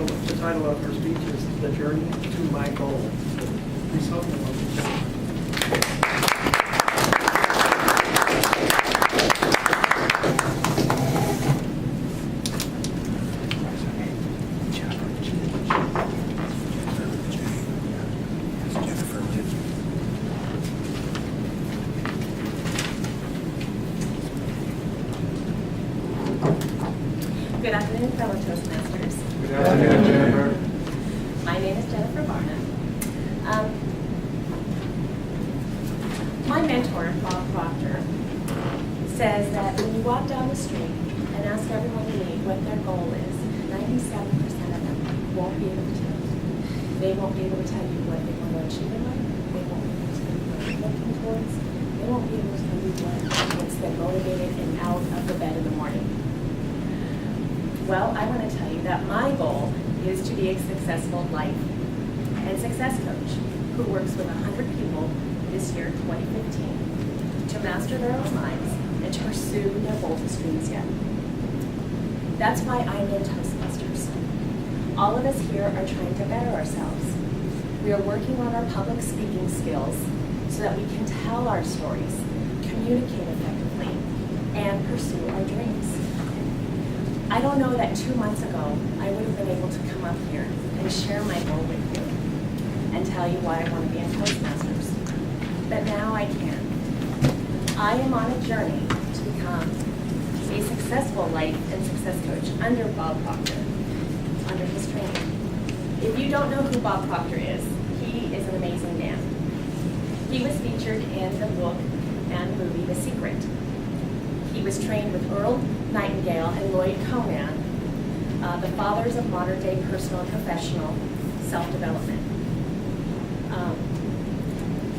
the title of her speech is The Journey to My Goal. Please help me welcome. Good afternoon, fellow Toastmasters. Good afternoon, Jennifer. My name is Jennifer Barna. My mentor, Bob Proctor, says that when you walk down the street and ask everyone you meet what their goal is, 97% of them won't be able to tell you. They won't be able to tell you what they want to achieve in life. They won't be able to tell you what they're looking towards. They won't be able to tell you what gets them motivated and out of the bed in the morning. Well, I want to tell you that my goal is to be a successful life and success coach who works with 100 people this year, 2015, to master their own lives and to pursue their boldest dreams yet. That's why I'm in Toastmasters. All of us here are trying to better ourselves. We are working on our public speaking skills so that we can tell our stories, communicate effectively, and pursue our dreams. I don't know that 2 months ago I would have been able to come up here and share my goal with you and tell you why I want to be in Toastmasters. But now I can. I am on a journey to become a successful life and success coach under Bob Proctor, under his training. If you don't know who Bob Proctor is, he is an amazing man. He was featured in the book and movie The Secret. He was trained with Earl Nightingale and Lloyd Conan, the fathers of modern-day personal and professional self-development.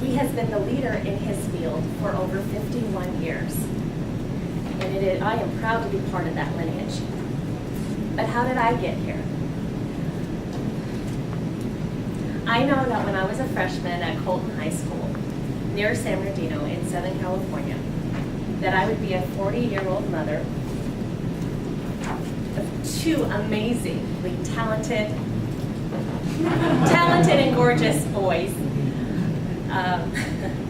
He has been the leader in his field for over 51 years. And I am proud to be part of that lineage. But how did I get here? I know that when I was a freshman at Colton High School, near San Bernardino in Southern California, that I would be a 40-year-old mother of two amazingly talented and gorgeous boys,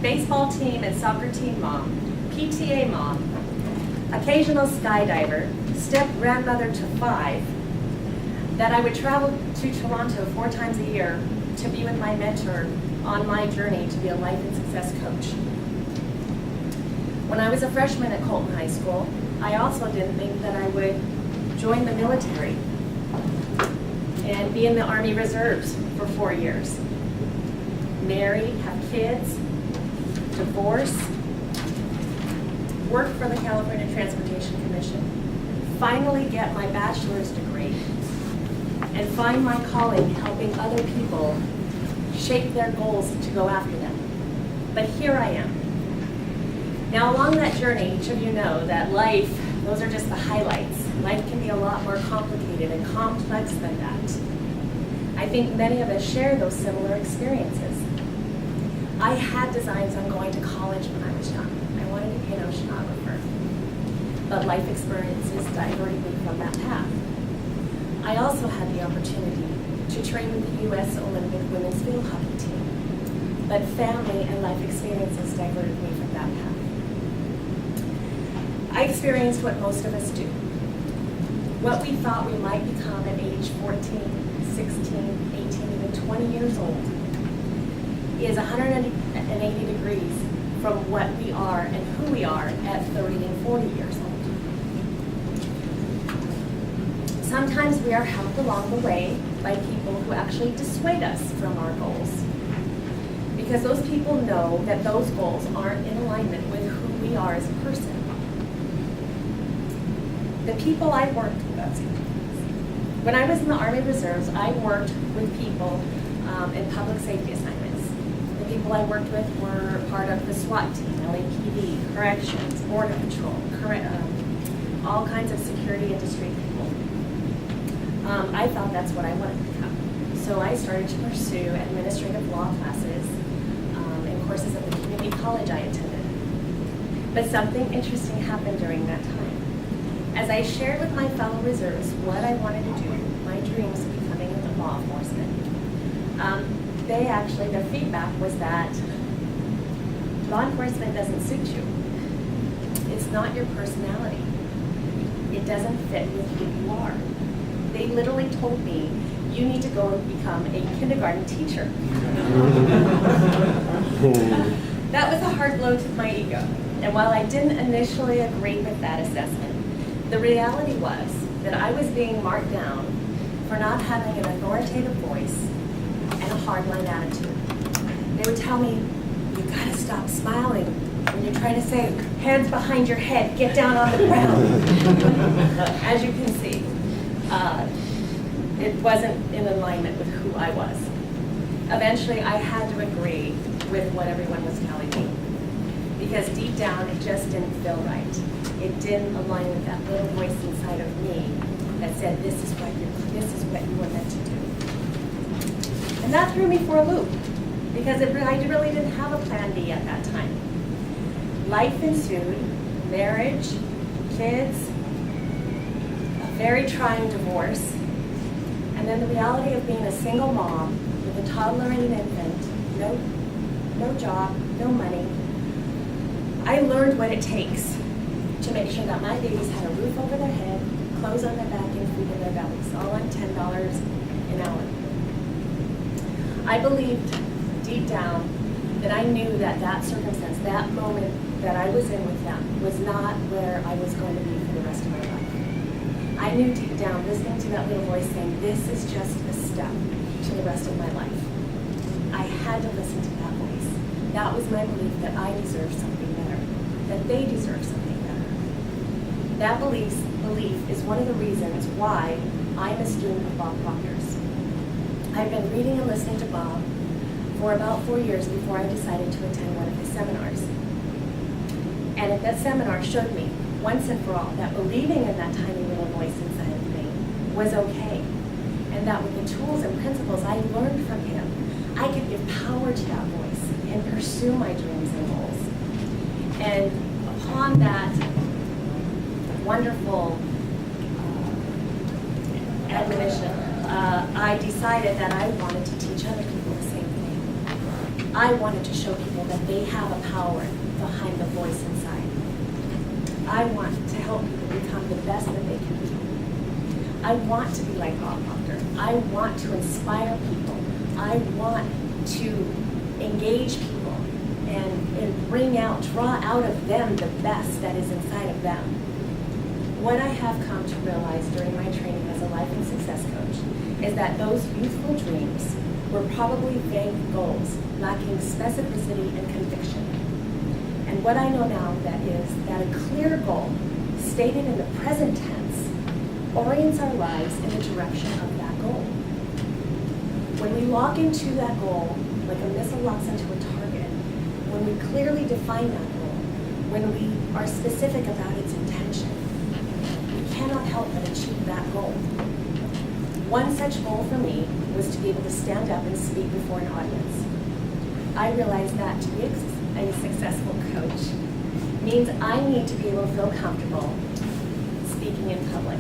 baseball team and soccer team mom, PTA mom, occasional skydiver, step-grandmother to 5, that I would travel to Toronto 4 times a year to be with my mentor on my journey to be a life and success coach. When I was a freshman at Colton High School, I also didn't think that I would join the military and be in the Army Reserves for 4 years. Marry, have kids, divorce, work for the California Transportation Commission, finally get my bachelor's degree, and find my calling helping other people shape their goals to go after them. But here I am. Now, along that journey, each of you know that life, those are just the highlights. Life can be a lot more complicated and complex than that. I think many of us share those similar experiences. I had designs on going to college when I was young. I wanted to be an oceanographer. But life experiences diverted me from that path. I also had the opportunity to train with the U.S. Olympic women's field hockey team. But family and life experiences diverted me from that path. I experienced what most of us do. What we thought we might become at age 14, 16, 18, even 20 years old is 180 degrees from what we are and who we are at 30 and 40 years old. Sometimes we are helped along the way by people who actually dissuade us from our goals, because those people know that those goals aren't in alignment with who we are as a person. The people I worked with, when I was in the Army Reserves, I worked with people in public safety assignments. The people I worked with were part of the SWAT team, LAPD, corrections, border patrol, all kinds of security industry people. I thought that's what I wanted to become. So I started to pursue administrative law classes and courses at the community college I attended. But something interesting happened during that time. As I shared with my fellow reservists what I wanted to do, my dreams of becoming law enforcement. Their feedback was that law enforcement doesn't suit you. It's not your personality. It doesn't fit with who you are. They literally told me, you need to go and become a kindergarten teacher. That was a hard blow to my ego. And while I didn't initially agree with that assessment, the reality was that I was being marked down for not having an authoritative voice and a hardline attitude. They would tell me, you gotta stop smiling when you're trying to say, hands behind your head, get down on the ground. As you can see, it wasn't in alignment with who I was. Eventually, I had to agree with what everyone was telling me, because deep down, it just didn't feel right. It didn't align with that little voice inside of me that said, this is what you were meant to do. And that threw me for a loop, because I really didn't have a plan B at that time. Life ensued, marriage, kids, a very trying divorce, and then the reality of being a single mom with a toddler and an infant, no job, no money. I learned what it takes to make sure that my babies had a roof over their head, clothes on their back, and food in their bellies, all on $10 an hour. I believed deep down that I knew that that circumstance, that moment that I was in with them, was not where I was going to be for the rest of my life. I knew deep down, listening to that little voice saying, this is just a step to the rest of my life. I had to listen to that voice. That was my belief that I deserved something better, that they deserve something better. That belief is one of the reasons why I'm a student of Bob Proctor's. I've been reading and listening to Bob for about 4 years before I decided to attend one of his seminars. And at that seminar showed me, once and for all, that believing in that tiny little voice inside of me was okay. And that with the tools and principles I learned from him, I could give power to that voice and pursue my dreams and goals. And upon that wonderful admonition, I decided that I wanted to teach other people the same thing. I wanted to show people that they have a power behind the voice inside. I want to help people become the best that they can be. I want to be like Bob Proctor. I want to inspire people. I want to engage people and draw out of them the best that is inside of them. What I have come to realize during my training as a life and success coach is that those youthful dreams were probably vague goals, lacking specificity and conviction. And what I know now is that a clear goal, stated in the present tense, orients our lives in the direction of that goal. When we lock into that goal, like a missile locks into a target, when we clearly define that goal, when we are specific about its intention, we cannot help but achieve that goal. One such goal for me was to be able to stand up and speak before an audience. I realized that to be a successful coach means I need to be able to feel comfortable speaking in public.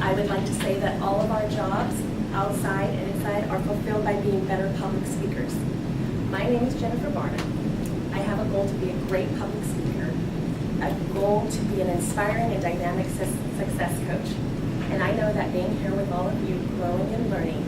I would like to say that all of our jobs, outside and inside, are fulfilled by being better public speakers. My name is Jennifer Barnum. I have a goal to be a great public speaker, a goal to be an inspiring and dynamic success coach. And I know that being here with all of you, growing and learning,